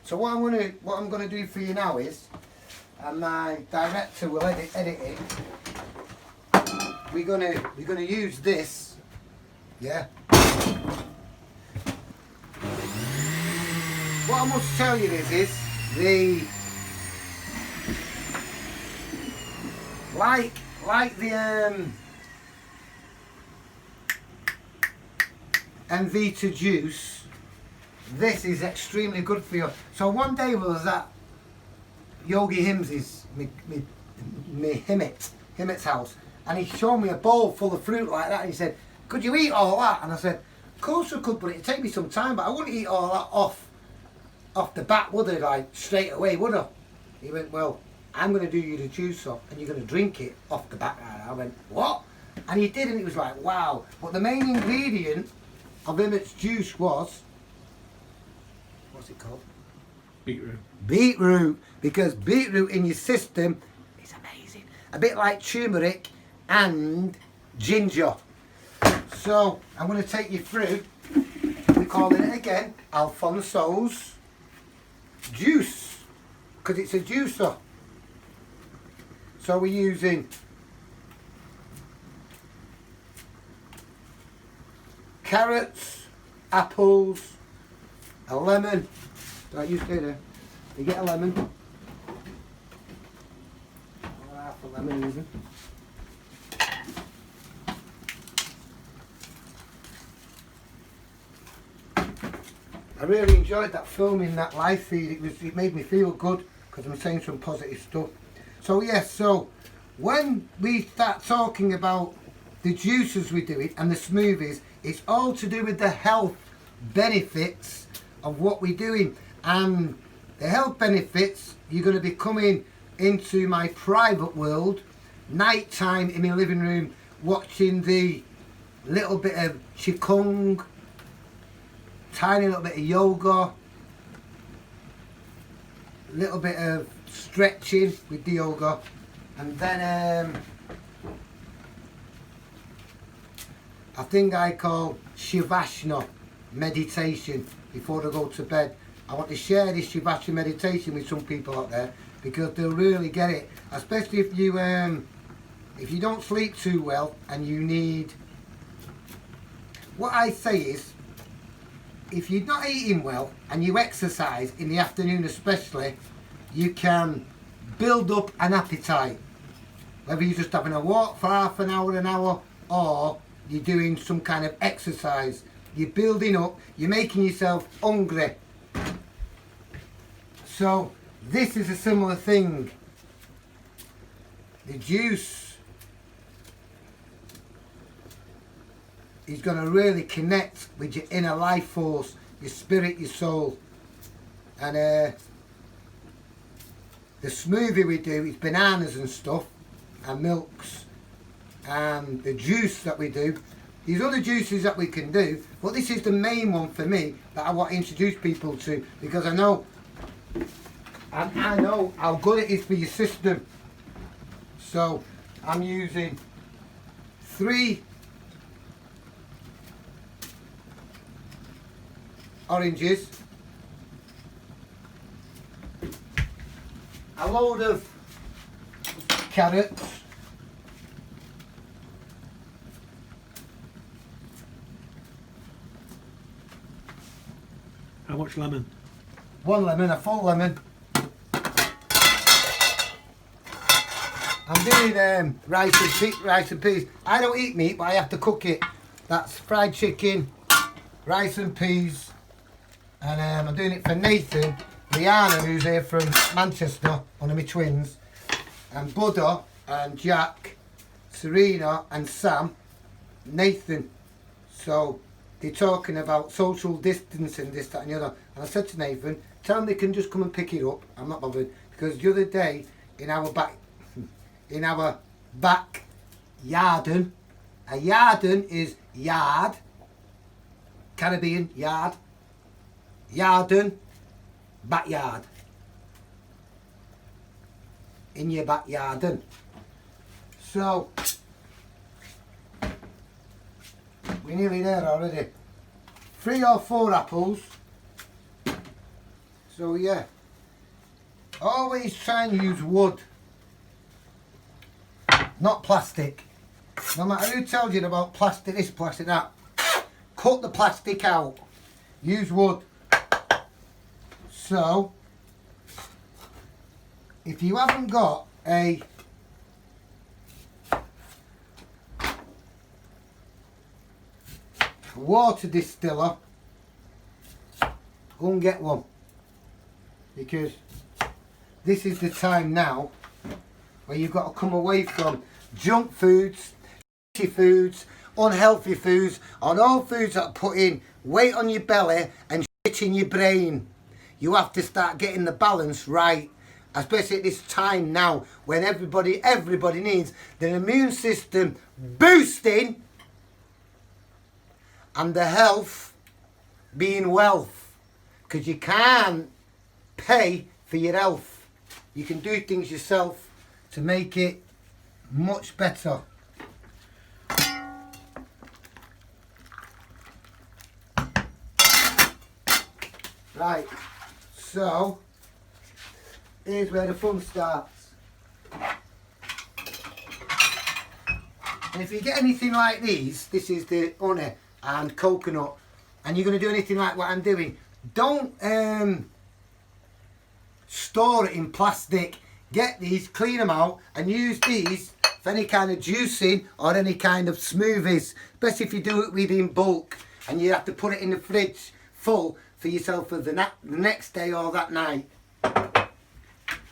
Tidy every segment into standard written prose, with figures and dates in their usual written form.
So what I'm gonna do for you now is, and my director will edit it. We're gonna use this, yeah. What I must tell you is the like the Vita juice. This is extremely good for you. So one day we was at Yogi Hims's, me Himmet's house, and he showed me a bowl full of fruit like that, and he said, could you eat all that? And I said, of course I could, but it'd take me some time, but I wouldn't eat all that off the bat, would I? Like straight away, would I? He went, well, I'm going to do you the juice up and you're going to drink it off the bat. I went, what? And he did, and it was like, wow. But the main ingredient of Emmett's juice was, what's it called? Beetroot. Beetroot, because beetroot in your system is amazing. A bit like turmeric and ginger. So I'm going to take you through, we're calling it again Alfonso's juice, because it's a juicer. So we're using carrots, apples, a lemon. Don't you stay there. You get a lemon. Or half a lemon even. I really enjoyed that filming that live feed. It made me feel good because I'm saying some positive stuff. So yes, so when we start talking about the juices we do it and the smoothies, it's all to do with the health benefits of what we're doing. And the health benefits, you're going to be coming into my private world, night time in my living room, watching the little bit of Qigong, tiny little bit of yoga, little bit of stretching with the yoga, and then a thing I call Shavasana meditation before I go to bed. I want to share this Shavasana meditation with some people out there because they'll really get it, especially if you don't sleep too well and you need. What I say is, if you're not eating well and you exercise in the afternoon especially, you can build up an appetite. Whether you're just having a walk for half an hour, or you're doing some kind of exercise, you're building up, you're making yourself hungry. So this is a similar thing. The juice is going to really connect with your inner life force, your spirit, your soul. And the smoothie we do is bananas and stuff, and milks, and the juice that we do. These other juices that we can do, but this is the main one for me that I want to introduce people to, because I know how good it is for your system. So I'm using 3 oranges, a load of carrots, How much lemon? 1 lemon, a full lemon. I'm doing rice and peas. I don't eat meat, but I have to cook it. That's fried chicken, rice and peas, and I'm doing it for Nathan, Rihanna, who's here from Manchester, one of my twins, and Buddha and Jack, Serena and Sam, Nathan. So they're talking about social distancing, this, that and the other. And I said to Nathan, tell them they can just come and pick it up. I'm not bothered, because the other day in our back garden, a garden is yard, Caribbean yard, garden, backyard. In your backyard. So we're nearly there already. 3 or 4 apples. So yeah, always try and use wood, not plastic. No matter who tells you about plastic this, plastic that, cut the plastic out. Use wood. So, if you haven't got a water distiller, go and get one, because this is the time now where you've got to come away from junk foods, foods, unhealthy foods, and all foods that are putting weight on your belly and shit in your brain. You have to start getting the balance right, especially at this time now when everybody needs their immune system boosting and the health being wealth, because you can't pay for your health. You can do things yourself to make it much better. Right, so here's where the fun starts. And if you get anything like these, this is the honey and coconut, and you're going to do anything like what I'm doing, don't store it in plastic. Get these, clean them out, and use these for any kind of juicing or any kind of smoothies, especially if you do it with in bulk and you have to put it in the fridge full for yourself for the next day or that night.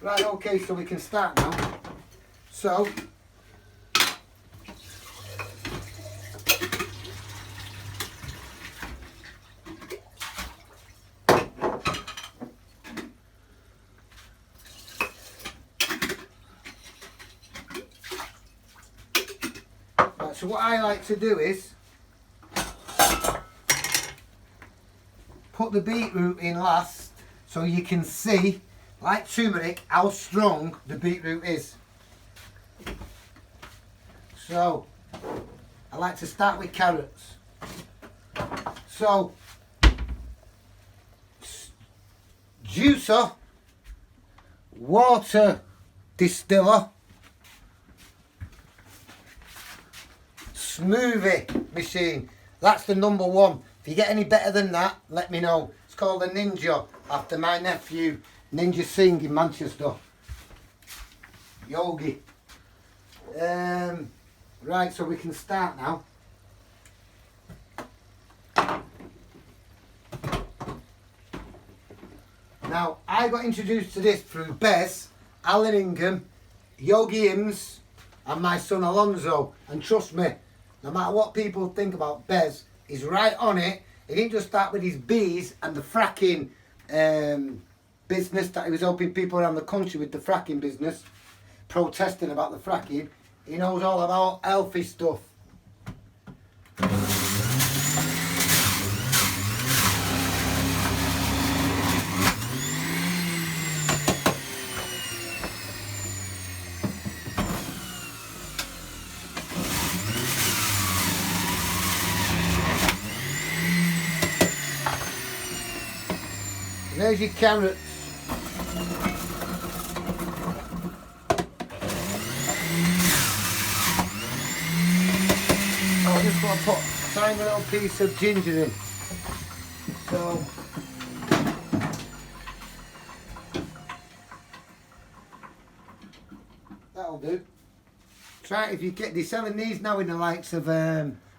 Right, okay, so we can start now. So, so what I like to do is put the beetroot in last, so you can see, like turmeric, how strong the beetroot is. So I like to start with carrots. So juicer, water distiller, smoothie machine. That's the number one. If you get any better than that, let me know. It's called the Ninja, after my nephew Ninja Singh in Manchester. Yogi. Right, so we can start now. Now, I got introduced to this through Bez, Alan Ingham, Yogi Ims, and my son Alonzo. And trust me, no matter what people think about Bez, he's right on it. He didn't just start with his bees and the fracking business that he was helping people around the country with, the fracking business, protesting about the fracking. He knows all about healthy stuff. There's your carrots. I just want to put a tiny little piece of ginger in. So that'll do. Try it if you get. They're selling these now in the likes of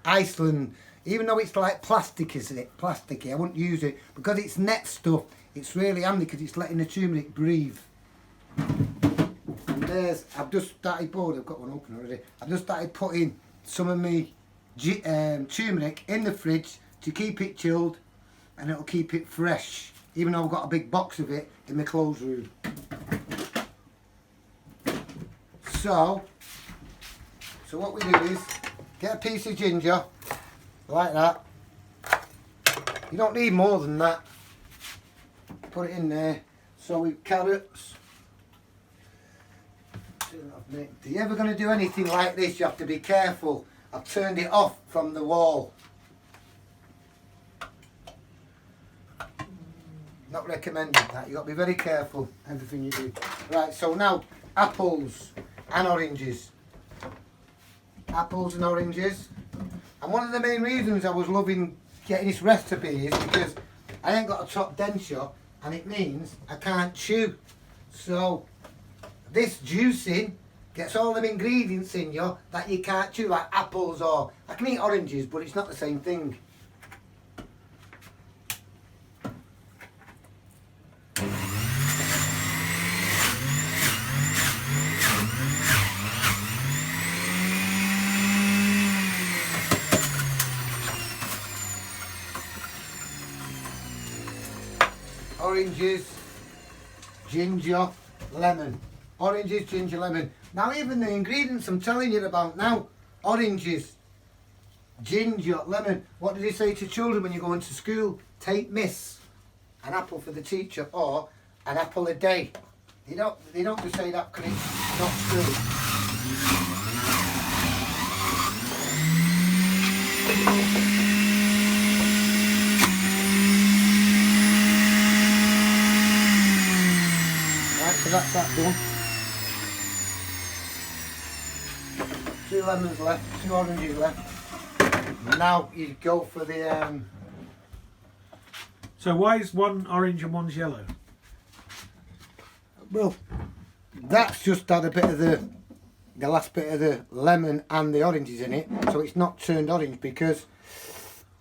Iceland. Even though it's like plastic, isn't it? Plasticky. I wouldn't use it because it's net stuff. It's really handy because it's letting the turmeric breathe. And there's, I've just started pouring, I've got one open already. I've just started putting some of my turmeric in the fridge to keep it chilled, and it'll keep it fresh. Even though I've got a big box of it in my clothes room. So what we do is get a piece of ginger, like that. You don't need more than that. Put it in there. So with carrots. If you're ever going to do anything like this, you have to be careful. I've turned it off from the wall. Not not recommended that. You've got to be very careful, everything you do. Right, so now, apples and oranges. Apples and oranges. And one of the main reasons I was loving getting this recipe is because I ain't got a top denture, and it means I can't chew. So this juicing gets all them ingredients in you that you can't chew, like apples, or I can eat oranges, but it's not the same thing. Oranges, ginger, lemon. Oranges, ginger, lemon. Now even the ingredients I'm telling you about now, oranges, ginger, lemon. What did he say to children when you go into school? Take miss, an apple for the teacher, or an apple a day. They don't just say that because it's not true. So that's that done. 2 lemons left, 2 oranges left. Now you go for the So why is one orange and one's yellow? well, that's just had a bit of the last bit of the lemon and the oranges in it, so it's not turned orange because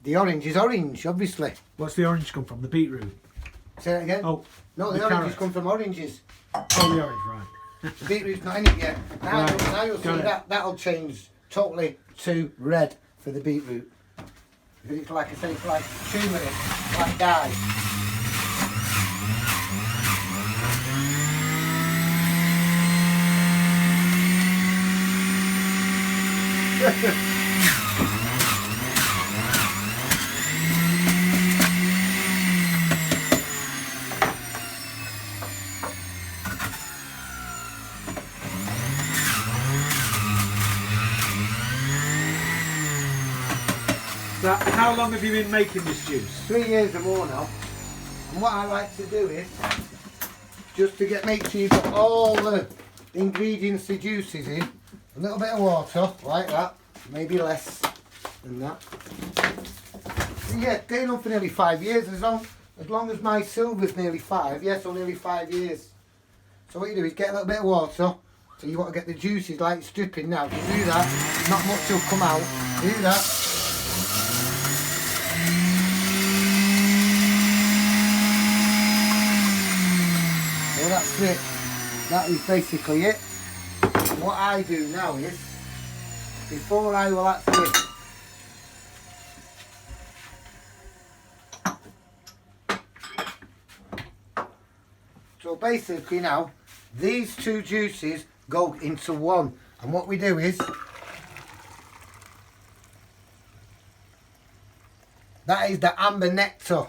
the orange is orange, obviously. What's the orange come from? The beetroot? Say that again? Oh, no, the the oranges carrot. come from oranges. Oh, the orange, right. The beetroot's not in it yet. Now, Right. now you'll see Got it. that'll change totally to red for the beetroot. Because it's like I say, it's like turmeric, like dye. So how long have you been making this juice? 3 years or more now. And what I like to do is just to make sure you've got all the ingredients, the juices in, a little bit of water like that, maybe less than that. So yeah, going on for nearly 5 years, as long as my silver's nearly 5, yeah, so nearly 5 years. So what you do is get a little bit of water, so you want to get the juices like it's dripping now. You do that, not much will come out, do that. So that's it. That is basically it. What I do now is, before I will actually so basically now, these 2 juices go into one. And what we do is, that is the amber nectar.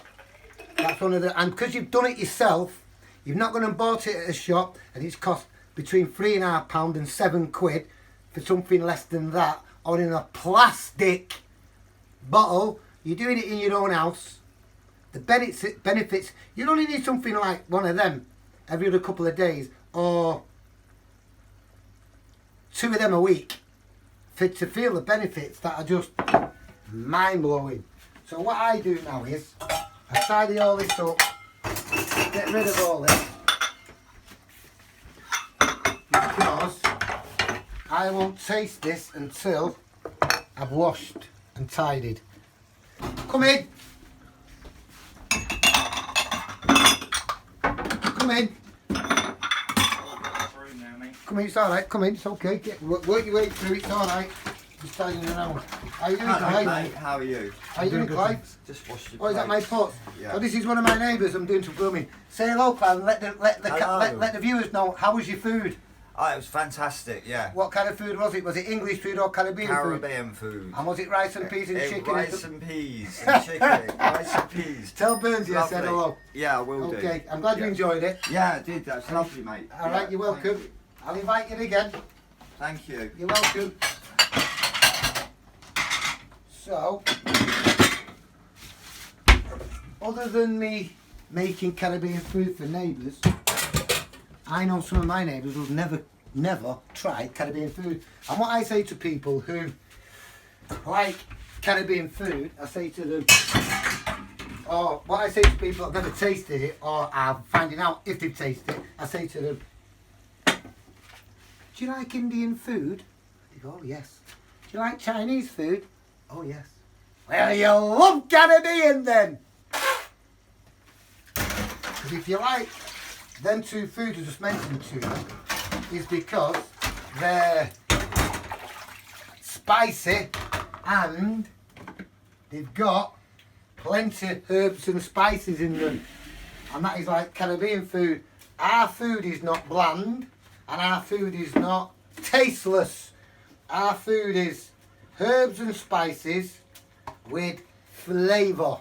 That's one of the, and because you've done it yourself, you've not gone and bought it at a shop and it's cost between £3.5 and £7 for something less than that, or in a plastic bottle. You're doing it in your own house. The benefits, you only need something like one of them every other couple of days, or 2 of them a week, to feel the benefits that are just mind-blowing. So what I do now is, I tidy all this up, get rid of all this, because I won't taste this until I've washed and tidied. Come in. Come in. Come in, it's alright, come in, it's okay. Work your way through, it's alright. Just tidying around. How you doing, Clyde? Mate, how are you? How you doing, Clyde? Just washed your Oh, is that my plates. pot? Yeah. Oh, this is one of my neighbours. I'm doing some filming. Say hello, Clyde, and let the viewers know, how was your food? Oh, it was fantastic, yeah. What kind of food was it? Was it English food or Caribbean food? Caribbean food. And was it rice and peas and chicken? Rice and peas and chicken. Rice and peas. Tell Burnsy I said Lovely. hello. Yeah, I will do. Okay, I'm glad you Yeah. enjoyed it. Yeah, I did. That's lovely, mate. Alright, Yeah, you're welcome. Thank you. I'll invite you again. Thank you. You're welcome. So, other than me making Caribbean food for neighbours. I know some of my neighbours who've never tried Caribbean food. And what I say to people who like Caribbean food, I say to them, or what I say to people that have never tasted it or are finding out if they've tasted it, I say to them, do you like Indian food? They go, oh yes. Do you like Chinese food? Oh yes. Well, you love Caribbean then. Because if you like them two foods I just mentioned to you, is because they're spicy and they've got plenty of herbs and spices in them. And that is like Caribbean food. Our food is not bland and our food is not tasteless. Our food is herbs and spices with flavour.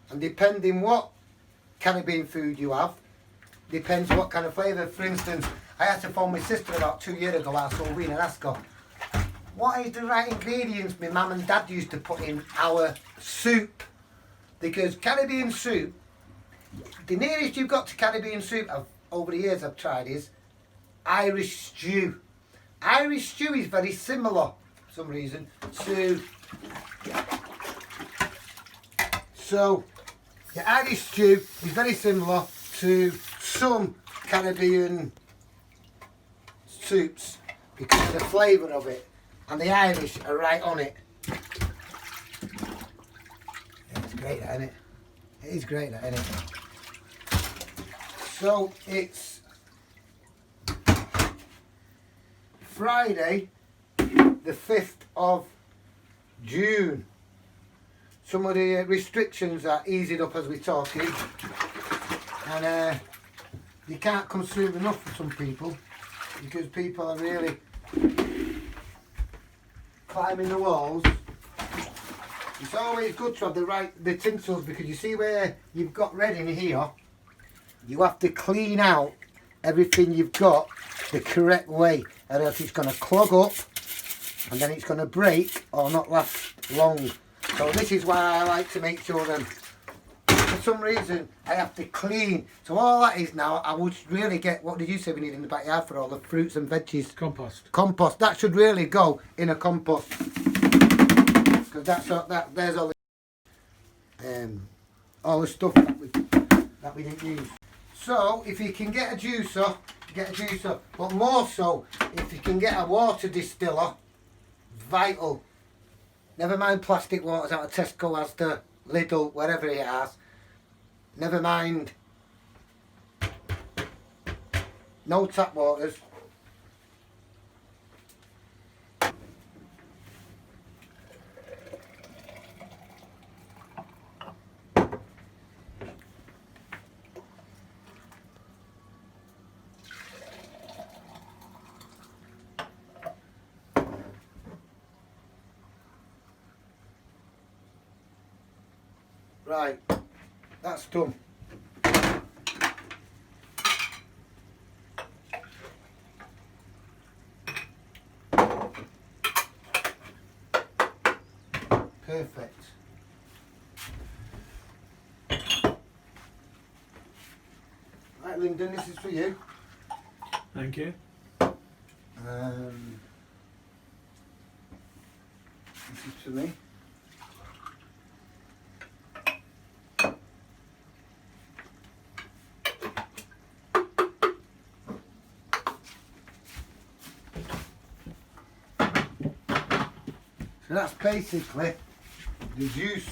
And depending what Caribbean food you have, depends what kind of flavour. For instance, I had to phone my sister about 2 years ago while I saw Ween and ask her, what is the right ingredients my mum and dad used to put in our soup? Because Caribbean soup, the nearest you've got to Caribbean soup over the years I've tried is Irish stew. Irish stew is very similar, for some reason, to... So, the Irish stew is very similar to some Caribbean soups because of the flavour of it. And the Irish are right on it. Yeah, it's great, that, isn't it? It is great, that, isn't it? So it's Friday, the 5th of June. Some of the restrictions are easing up as we're talking. And you can't come soon enough for some people because people are really climbing the walls. It's always good to have the tinsels because you see where you've got red in here, you have to clean out everything you've got the correct way or else it's going to clog up and then it's going to break or not last long. So this is why I like to make sure that for some reason I have to clean. So all that is now, I would really get, what did you say we need in the backyard for all the fruits and veggies? Compost. Compost. That should really go in a compost. Because there's all the stuff that we didn't use. So if you can get a juicer, get a juicer. But more so, if you can get a water distiller, vital. Never mind plastic waters out of Tesco, Asda, Lidl, wherever it has. Never mind no tap waters. Right, that's done. Perfect. Right, Lyndon, this is for you. Thank you. This is for me. So that's basically the juice.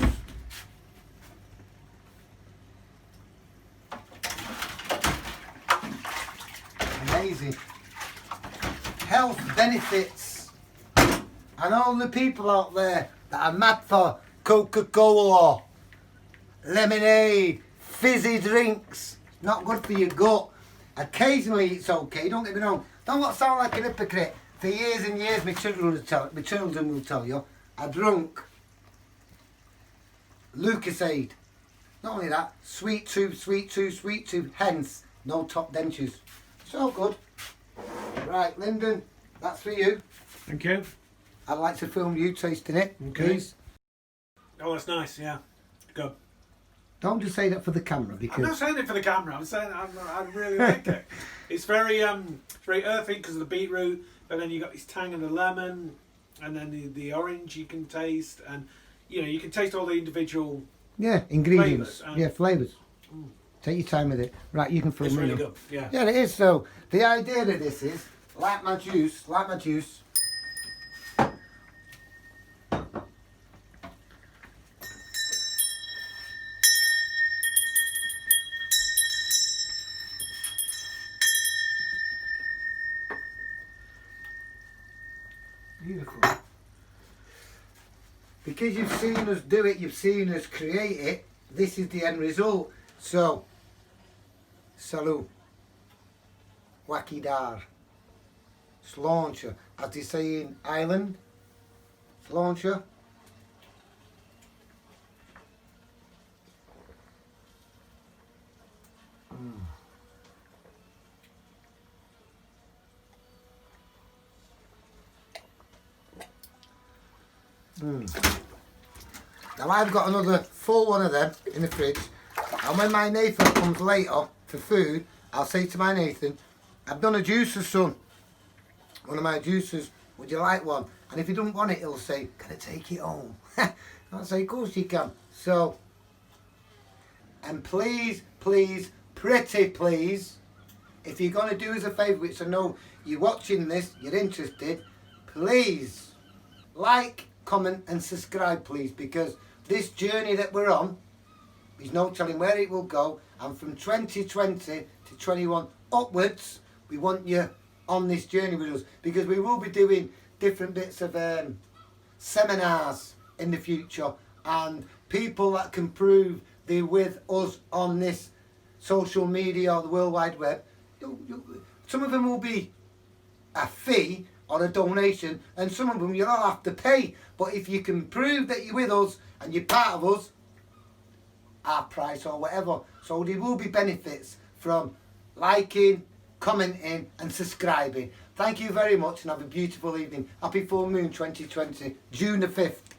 Amazing. Health benefits. And all the people out there that are mad for Coca-Cola, lemonade, fizzy drinks, not good for your gut. Occasionally it's okay, don't get me wrong. Don't want to sound like an hypocrite. For years and years, my children will tell you, I drunk Lucasade. Not only that, sweet tooth, hence no top dentures. So good. Right, Lyndon, that's for you. Thank you. I'd like to film you tasting it, Okay. please. Oh, that's nice, yeah. Good. Don't just say that for the camera I'm because not saying it for the camera. I'm saying I really like it. It's very earthy because of the beetroot, but then you got this tang of the lemon, and then the orange you can taste, and you can taste all the individual. ingredients, Flavours, flavours. Take your time with it. Right, you can film It's me really now. good. Yeah. Yeah, it is. So the idea of this is like my juice. Beautiful. Because you've seen us do it, you've seen us create it, this is the end result. So, salut, wakidar, slauncher, as they say in Ireland, slauncher. Now I've got another full one of them in the fridge, and when my Nathan comes later for food, I'll say to my Nathan, I've done a juicer, son. One of my juicers, would you like one? And if he doesn't want it, he'll say, can I take it home? I'll say, of course you can. So, and please, pretty please, if you're going to do us a favour, which I know you're watching this, you're interested, please like, comment and subscribe, please, because this journey that we're on, there's no telling where it will go, and from 2020 to 21 upwards, we want you on this journey with us, because we will be doing different bits of seminars in the future, and people that can prove they're with us on this social media or the World Wide Web. Some of them will be a fee or a donation, and some of them you'll all have to pay. But if you can prove that you're with us and you're part of us, our price or whatever. So there will be benefits from liking, commenting and subscribing. Thank you very much and have a beautiful evening. Happy full moon 2020, June the 5th.